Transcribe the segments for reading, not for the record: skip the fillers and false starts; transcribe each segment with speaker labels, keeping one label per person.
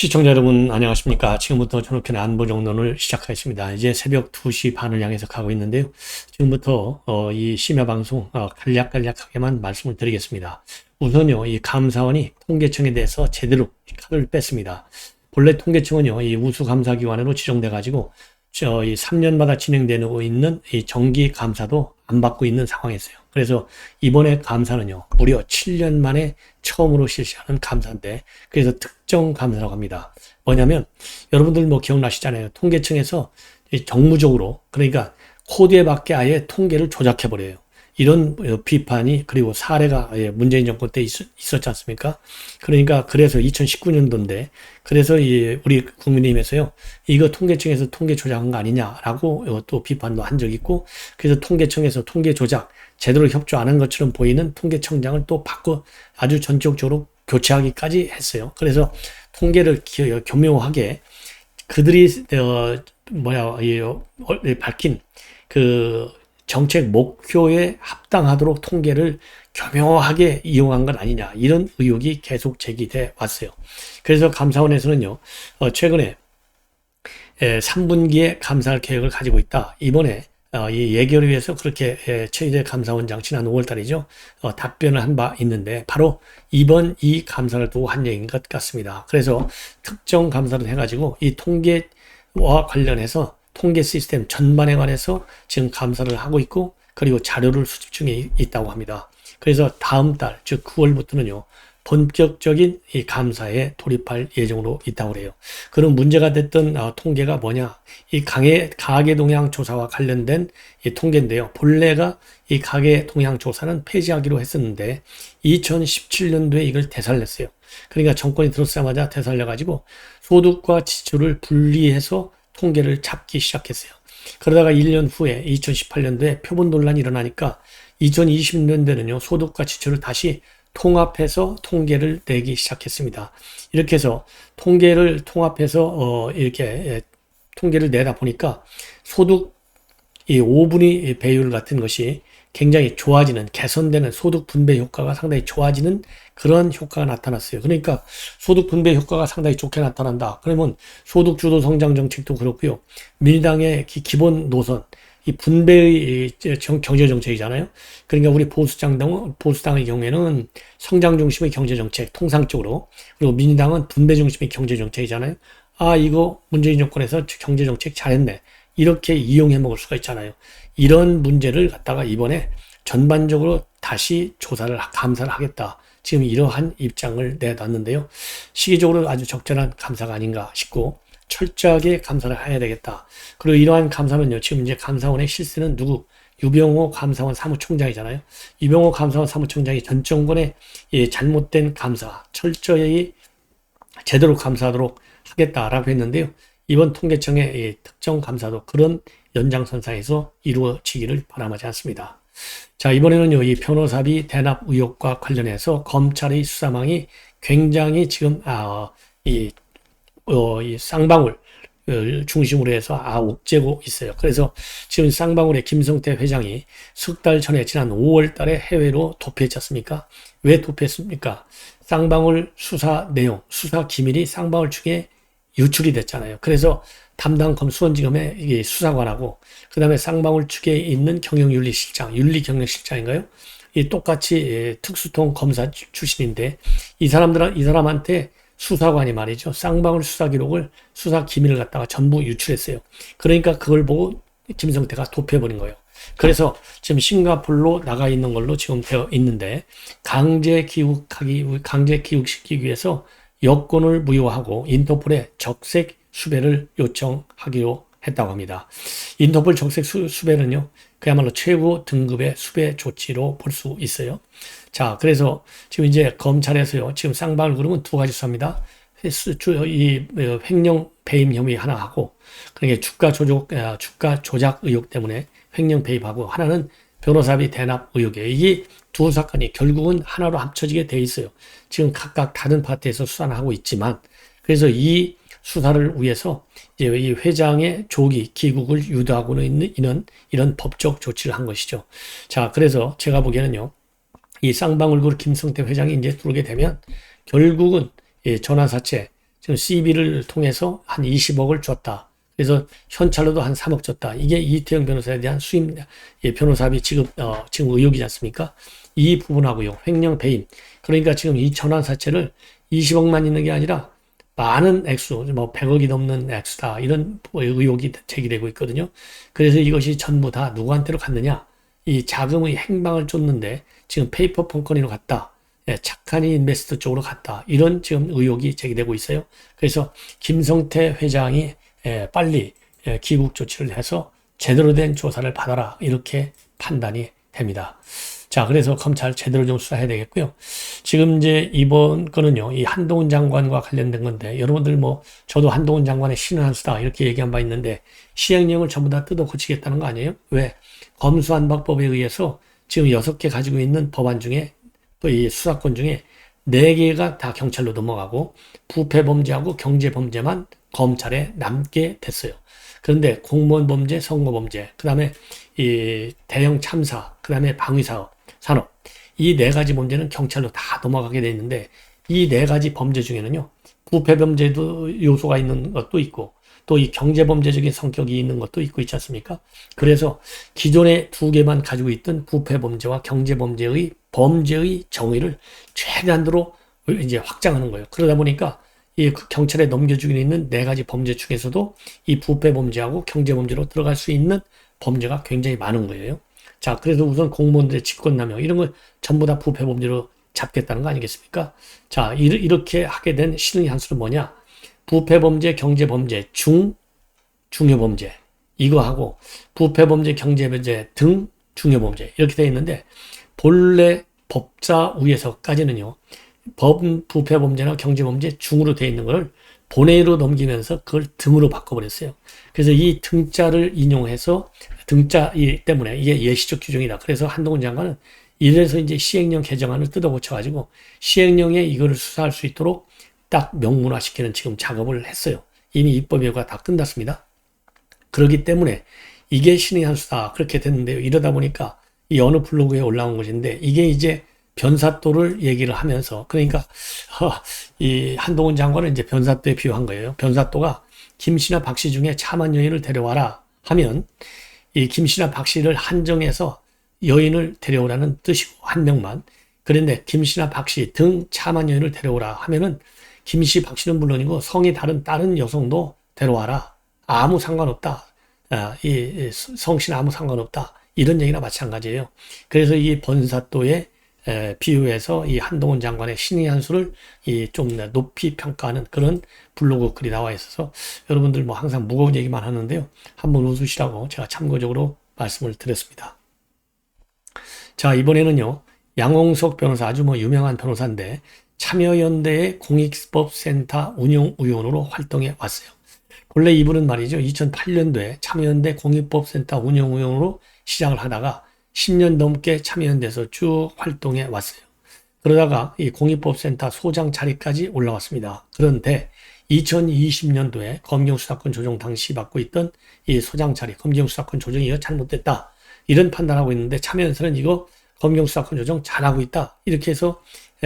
Speaker 1: 시청자 여러분 안녕하십니까. 지금부터 전업편의 안보정론을 시작하겠습니다. 이제 새벽 2시 반을 향해서 가고 있는데요. 지금부터 이 심야방송 간략하게만 말씀을 드리겠습니다. 우선요, 이 감사원이 통계청에 대해서 제대로 칼을 뺐습니다. 본래 통계청은요, 이 우수감사기관으로 지정돼 가지고 이 3년마다 진행되고 있는 이 정기 감사도 안 받고 있는 상황이었어요. 그래서 이번에 감사는요, 무려 7년 만에 처음으로 실시하는 감사인데, 그래서 특정 감사라고 합니다. 뭐냐면, 여러분들 뭐 기억나시잖아요. 통계청에서 정무적으로, 그러니까 코드에 맞게 아예 통계를 조작해버려요. 이런 비판이, 그리고 사례가 문재인 정권 때 있었지 않습니까? 그러니까 그래서 2019년도인데, 그래서 우리 국민의힘에서요, 이거 통계청에서 통계 조작한 거 아니냐라고 또 비판도 한 적이 있고, 그래서 통계청에서 통계 조작 제대로 협조 안 한 것처럼 보이는 통계청장을 또 바꿔 아주 전격적으로 교체하기까지 했어요. 그래서 통계를 교묘하게 그들이 밝힌 그 정책 목표에 합당하도록 통계를 교묘하게 이용한 건 아니냐, 이런 의혹이 계속 제기돼 왔어요. 그래서 감사원에서는요, 최근에 3분기에 감사할 계획을 가지고 있다. 이번에 이 예결을 위해서 그렇게 최희대 감사원장 지난 5월 달이죠. 답변을 한 바 있는데, 바로 이번 이 감사를 두고 한 얘기인 것 같습니다. 그래서 특정 감사를 해가지고 이 통계와 관련해서 통계 시스템 전반에 관해서 지금 감사를 하고 있고, 그리고 자료를 수집 중에 있다고 합니다. 그래서 다음 달, 즉 9월부터는요, 본격적인 이 감사에 돌입할 예정으로 있다고 그래요. 그런 문제가 됐던 통계가 뭐냐? 이 가계 동향 조사와 관련된 이 통계인데요. 본래가 이 가계 동향 조사는 폐지하기로 했었는데 2017년도에 이걸 되살렸어요. 그러니까 정권이 들어서자마자 되살려가지고 소득과 지출을 분리해서 통계를 잡기 시작했어요. 그러다가 1년 후에 2018년도에 표본 논란이 일어나니까 2020년도에는요, 소득과 지출을 다시 통합해서 통계를 내기 시작했습니다. 이렇게 해서 통계를 통합해서 이렇게 통계를 내다 보니까 소득 이 5분위 배율 같은 것이 굉장히 좋아지는, 개선되는, 소득 분배 효과가 상당히 좋아지는 그런 효과가 나타났어요. 그러니까 소득 분배 효과가 상당히 좋게 나타난다. 그러면 소득 주도 성장 정책도 그렇고요. 민주당의 기본 노선, 이 분배의 경제 정책이잖아요. 그러니까 우리 보수당의 경우에는 성장 중심의 경제 정책, 통상적으로. 그리고 민주당은 분배 중심의 경제 정책이잖아요. 아, 이거 문재인 정권에서 경제 정책 잘했네, 이렇게 이용해 먹을 수가 있잖아요. 이런 문제를 갖다가 이번에 전반적으로 다시 감사를 하겠다, 지금 이러한 입장을 내놨는데요. 시기적으로 아주 적절한 감사가 아닌가 싶고, 철저하게 감사를 해야 되겠다. 그리고 이러한 감사는요, 지금 이제 감사원의 실세는 누구? 유병호 감사원 사무총장이잖아요. 유병호 감사원 사무총장이 전 정권의 잘못된 감사 철저히 제대로 감사하도록 하겠다라고 했는데요. 이번 통계청의 특정 감사도 그런 연장선상에서 이루어지기를 바람하지 않습니다. 자, 이번에는요, 이 변호사비 대납 의혹과 관련해서 검찰의 수사망이 굉장히 지금 이 쌍방울 중심으로 해서 옥죄고 있어요. 그래서 지금 쌍방울의 김성태 회장이 석 달 전에 지난 5월 달에 해외로 도피했지 않습니까? 왜 도피했습니까? 쌍방울 수사 내용, 수사 기밀이 쌍방울 측에 유출이 됐잖아요. 그래서 담당 수원지검의 수사관하고, 그 다음에 쌍방울 측에 있는 경영윤리실장, 윤리경영실장인가요? 이 똑같이 특수통 검사 출신인데, 이 사람한테 수사관이 말이죠, 쌍방울 수사 기록을, 수사 기밀을 갖다가 전부 유출했어요. 그러니까 그걸 보고 김성태가 도피해버린 거예요. 그래서 지금 싱가포르로 나가 있는 걸로 지금 되어 있는데, 강제 귀국시키기 위해서 여권을 무효하고 인터폴에 적색 수배를 요청하기로 했다고 합니다. 인터폴 적색 수배는요, 그야말로 최고 등급의 수배 조치로 볼 수 있어요. 자, 그래서 지금 이제 검찰에서요, 지금 쌍방울 그룹은 두 가지 수사입니다. 이 횡령 배임 혐의 하나 하고, 그러니까 주가 조작 의혹 때문에 횡령 배임하고, 하나는 변호사비 대납 의혹이에요. 이게 두 사건이 결국은 하나로 합쳐지게 돼 있어요. 지금 각각 다른 파트에서 수사를 하고 있지만, 그래서 이 수사를 위해서 이제 이 회장의 조기 귀국을 유도하고는 있는 이런 법적 조치를 한 것이죠. 자, 그래서 제가 보기에는요, 이 쌍방울그룹 김성태 회장이 이제 들어오게 되면 결국은 전환사채, 지금 CB를 통해서 한 20억을 줬다. 그래서 현찰로도 한 3억 줬다. 이게 이태영 변호사에 대한 수임 변호사비 지급 지금 의혹이지 않습니까? 이 부분하고요. 횡령 배임. 그러니까 지금 이 전환사채를 20억만 있는 게 아니라 많은 액수, 뭐 100억이 넘는 액수다. 이런 의혹이 제기되고 있거든요. 그래서 이것이 전부 다 누구한테로 갔느냐? 이 자금의 행방을 쫓는데 지금 페이퍼 펑커니로 갔다. 착한 인베스터 쪽으로 갔다. 이런 지금 의혹이 제기되고 있어요. 그래서 김성태 회장이 빨리 기국 조치를 해서 제대로 된 조사를 받아라. 이렇게 판단이 됩니다. 자, 그래서 검찰 제대로 좀 수사해야 되겠고요. 지금 이제 이번 거는요, 이 한동훈 장관과 관련된 건데, 여러분들 뭐, 저도 한동훈 장관의 신은 한 수다, 이렇게 얘기한 바 있는데, 시행령을 전부 다 뜯어 고치겠다는 거 아니에요? 왜? 검수완박법에 의해서 지금 6개 가지고 있는 법안 중에, 이 수사권 중에 4개가 다 경찰로 넘어가고, 부패범죄하고 경제범죄만 검찰에 남게 됐어요. 그런데 공무원 범죄, 선거 범죄, 그 다음에 이 대형 참사, 그 다음에 방위사업, 산업, 이 4가지 범죄는 경찰로 다 넘어가게 돼 있는데, 이 4가지 범죄 중에는요, 부패범죄도 요소가 있는 것도 있고, 또 이 경제범죄적인 성격이 있는 것도 있고 있지 않습니까? 그래서 기존에 2개만 가지고 있던 부패범죄와 경제범죄의 범죄의 정의를 최대한으로 이제 확장하는 거예요. 그러다 보니까 이 경찰에 넘겨주기로 있는 4가지 범죄 중에서도 이 부패범죄하고 경제범죄로 들어갈 수 있는 범죄가 굉장히 많은 거예요. 자, 그래서 우선 공무원들의 직권남용 이런 걸 전부 다 부패범죄로 잡겠다는 거 아니겠습니까? 자, 이렇게 하게 된 신의 한 수는 뭐냐? 부패범죄, 경제범죄, 중요범죄 이거 하고 부패범죄, 경제범죄 등 중요범죄 이렇게 되어 있는데 본래 법사 위에서까지는요. 부패범죄나 경제범죄 중으로 되어 있는 걸 본회의로 넘기면서 그걸 등으로 바꿔버렸어요. 그래서 이 등자를 인용해서 등자 때문에 이게 예시적 규정이다. 그래서 한동훈 장관은 이래서 이제 시행령 개정안을 뜯어 고쳐가지고 시행령에 이거를 수사할 수 있도록 딱 명문화시키는 지금 작업을 했어요. 이미 입법여부가 다 끝났습니다. 그렇기 때문에 이게 신의 한 수다 그렇게 됐는데요. 이러다 보니까 이 어느 블로그에 올라온 것인데 이게 이제 변사또를 얘기를 하면서 그러니까 이 한동훈 장관은 이제 변사또에 비유한 거예요. 변사또가 김씨나 박씨 중에 참한 여인을 데려와라 하면 이 김씨나 박씨를 한정해서 여인을 데려오라는 뜻이고 한 명만. 그런데 김씨나 박씨 등 참한 여인을 데려오라 하면은 김씨 박씨는 물론이고 성이 다른 여성도 데려와라. 아무 상관없다. 이 성씨는 아무 상관없다. 이런 얘기나 마찬가지예요. 그래서 이 번사또에 비유해서 이 한동훈 장관의 신의 한 수를 좀 높이 평가하는 그런 블로그 글이 나와 있어서 여러분들 뭐 항상 무거운 얘기만 하는데요. 한번 웃으시라고 제가 참고적으로 말씀을 드렸습니다. 자, 이번에는요. 양홍석 변호사 아주 뭐 유명한 변호사인데 참여연대의 공익법센터 운영위원으로 활동해 왔어요. 본래 이분은 말이죠. 2008년도에 참여연대 공익법센터 운영위원으로 시작을 하다가 10년 넘게 참여연대에서 쭉 활동해 왔어요. 그러다가 이 공익법센터 소장 자리까지 올라왔습니다. 그런데 2020년도에 검경수사권 조정 당시 맡고 있던 이 소장 자리, 검경수사권 조정이 이거 잘못됐다. 이런 판단하고 있는데 참여연대는 이거 검경수사권 조정 잘하고 있다. 이렇게 해서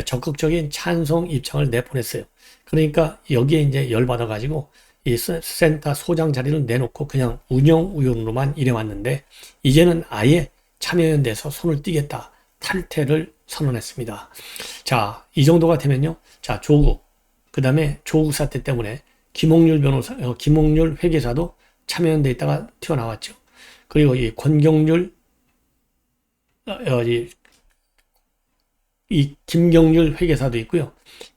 Speaker 1: 적극적인 찬성 입장을 내보냈어요. 그러니까 여기에 이제 열받아가지고 이 센터 소장 자리를 내놓고 그냥 운영위원으로만 일해왔는데 이제는 아예 참여연대에서 손을 떼겠다. 탈퇴를 선언했습니다. 자, 이 정도가 되면요. 자, 조국. 그 다음에 조국 사태 때문에 김홍률 회계사도 참여연대에 있다가 튀어나왔죠. 그리고 이 권경률, 이 김경률 회계사도 있고요.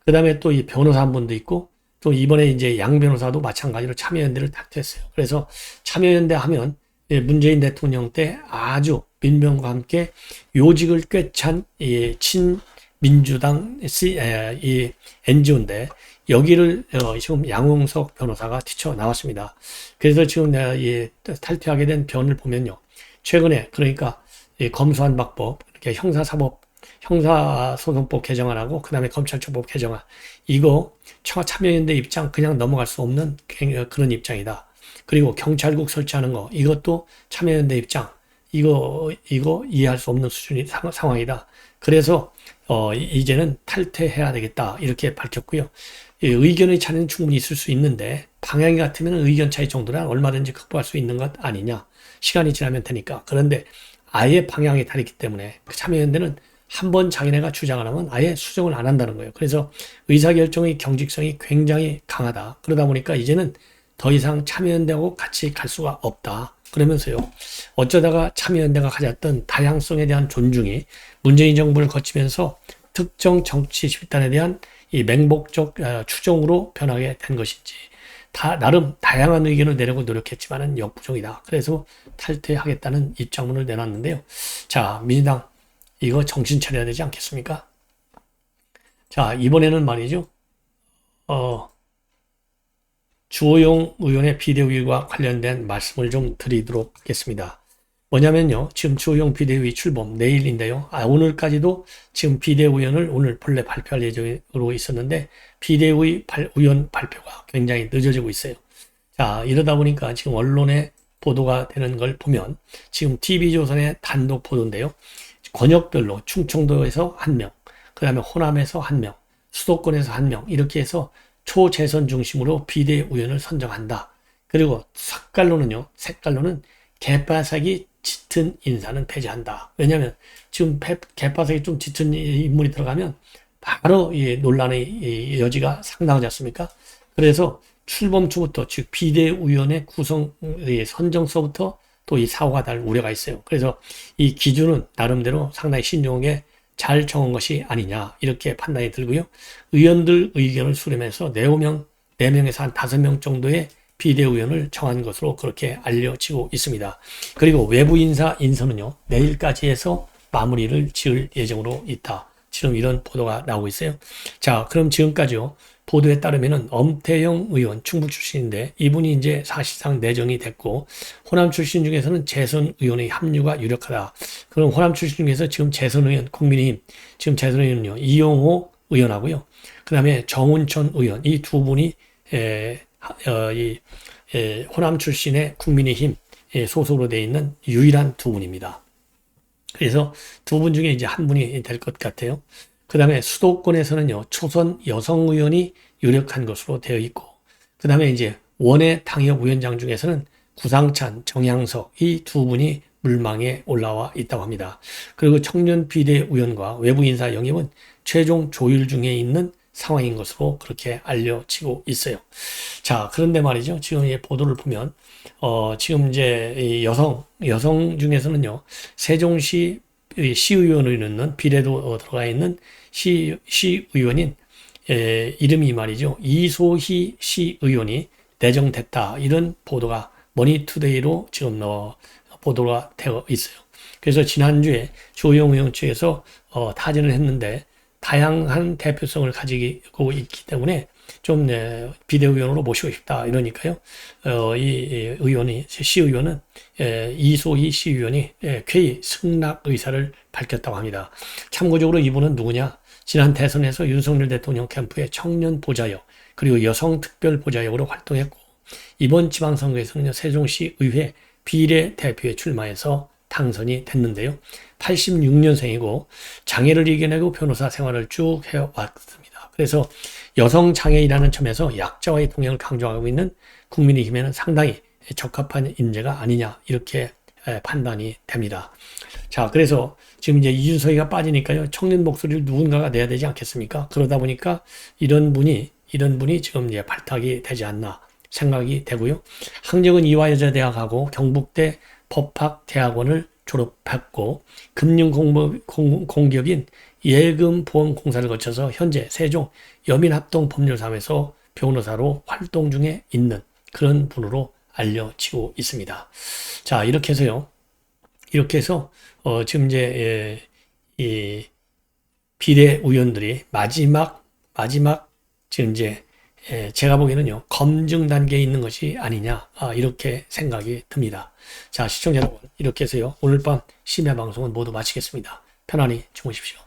Speaker 1: 그 다음에 또 이 변호사 한 분도 있고, 또 이번에 이제 양 변호사도 마찬가지로 참여연대를 탈퇴했어요. 그래서 참여연대 하면 문재인 대통령 때 아주 민병과 함께 요직을 꿰찬 이 친민주당 이 NGO인데 여기를 지금 양홍석 변호사가 뛰쳐나왔습니다. 그래서 지금 내가 이 탈퇴하게 된 변을 보면요. 최근에 그러니까 이 검수완박법, 이렇게 형사소송법 개정안하고 그 다음에 검찰청법 개정안 이거 참여연대 입장 그냥 넘어갈 수 없는 그런 입장이다. 그리고 경찰국 설치하는 거 이것도 참여연대 입장 이거 이해할 수 없는 수준의 상황이다. 그래서 이제는 탈퇴해야 되겠다 이렇게 밝혔고요. 의견의 차이는 충분히 있을 수 있는데 방향이 같으면 의견 차이 정도는 얼마든지 극복할 수 있는 것 아니냐. 시간이 지나면 되니까. 그런데 아예 방향이 다르기 때문에 참여연대는 한번 자기네가 주장을 하면 아예 수정을 안 한다는 거예요. 그래서 의사결정의 경직성이 굉장히 강하다. 그러다 보니까 이제는 더 이상 참여연대하고 같이 갈 수가 없다. 그러면서요, 어쩌다가 참여연대가 가졌던 다양성에 대한 존중이 문재인 정부를 거치면서 특정 정치 집단에 대한 이 맹목적 추종으로 변하게 된 것인지, 나름 다양한 의견을 내려고 노력했지만은 역부족이다. 그래서 탈퇴하겠다는 입장문을 내놨는데요. 자, 민주당 이거 정신 차려야 되지 않겠습니까? 자, 이번에는 말이죠. 주호영 의원의 비대위와 관련된 말씀을 좀 드리도록 하겠습니다. 뭐냐면요. 지금 주호영 비대위 출범 내일인데요. 오늘까지도 지금 비대위원을 오늘 본래 발표할 예정으로 있었는데 비대위 의원 발표가 굉장히 늦어지고 있어요. 자, 이러다 보니까 지금 언론에 보도가 되는 걸 보면 지금 TV조선의 단독 보도인데요. 권역별로 충청도에서 1명, 그 다음에 호남에서 1명, 수도권에서 1명 이렇게 해서 초재선 중심으로 비대위원을 선정한다. 그리고 색깔로는 개파색이 짙은 인사는 폐지한다. 왜냐하면 지금 개파색이 좀 짙은 인물이 들어가면 바로 이 논란의 여지가 상당하지 않습니까? 그래서 출범 초부터 즉 비대위원회 구성 선정서부터 또 이 사고가 날 우려가 있어요. 그래서 이 기준은 나름대로 상당히 신중하게 잘 정한 것이 아니냐 이렇게 판단이 들고요. 의원들 의견을 수렴해서 4명에서 한 5명 정도의 비대위원을 정한 것으로 그렇게 알려지고 있습니다. 그리고 외부 인사 인선은요. 내일까지 해서 마무리를 지을 예정으로 있다. 지금 이런 보도가 나오고 있어요. 자, 그럼 지금까지요. 보도에 따르면은 엄태영 의원 충북 출신인데 이분이 이제 사실상 내정이 됐고 호남 출신 중에서는 재선 의원의 합류가 유력하다. 그럼 호남 출신 중에서 지금 재선 의원 국민의힘 지금 재선 의원은요 이용호 의원하고요. 그 다음에 정운천 의원 이 두 분이 호남 출신의 국민의힘 소속으로 되어 있는 유일한 두 분입니다. 그래서 두 분 중에 이제 한 분이 될 것 같아요. 그 다음에 수도권에서는요, 초선 여성 의원이 유력한 것으로 되어 있고, 그 다음에 이제 원외 당협위원장 중에서는 구상찬, 정양석 이 두 분이 물망에 올라와 있다고 합니다. 그리고 청년 비대위원과 외부 인사 영입은 최종 조율 중에 있는 상황인 것으로 그렇게 알려지고 있어요. 자, 그런데 말이죠. 지금 이 보도를 보면, 지금 이제 이 여성 중에서는요, 세종시 시의원을 있는 비례도 들어가 있는 시의원인 이름이 말이죠. 이소희 시의원이 내정됐다. 이런 보도가 머니투데이로 지금 보도가 되어 있어요. 그래서 지난주에 주호영 의원 측에서 타진을 했는데 다양한 대표성을 가지고 있기 때문에 좀 비대위원으로 모시고 싶다 이러니까요. 이 의원이 시의원은 이소희 시의원이 쾌히 승낙 의사를 밝혔다고 합니다. 참고적으로 이분은 누구냐? 지난 대선에서 윤석열 대통령 캠프의 청년 보좌역 그리고 여성 특별 보좌역으로 활동했고 이번 지방선거에서는 세종시 의회 비례 대표에 출마해서 당선이 됐는데요. 86년생이고 장애를 이겨내고 변호사 생활을 쭉 해왔습니다. 그래서 여성 장애인이라는 점에서 약자와의 동행을 강조하고 있는 국민의힘에는 상당히 적합한 인재가 아니냐 이렇게 판단이 됩니다. 자, 그래서 지금 이제 이준석이가 빠지니까요. 청년 목소리를 누군가가 내야 되지 않겠습니까? 그러다 보니까 이런 분이 지금 이제 발탁이 되지 않나 생각이 되고요. 항정은 이화여자대학하고 경북대 법학대학원을 졸업했고 금융공기업인 예금보험공사를 거쳐서 현재 세종 여민합동법률사무소 변호사로 활동 중에 있는 그런 분으로 알려지고 있습니다. 자, 이렇게 해서 지금 이제 이 비대위원들이 마지막 지금 이제 제가 보기에는요 검증 단계에 있는 것이 아니냐 이렇게 생각이 듭니다. 자, 시청자 여러분 이렇게 해서요 오늘 밤 심야 방송은 모두 마치겠습니다. 편안히 주무십시오.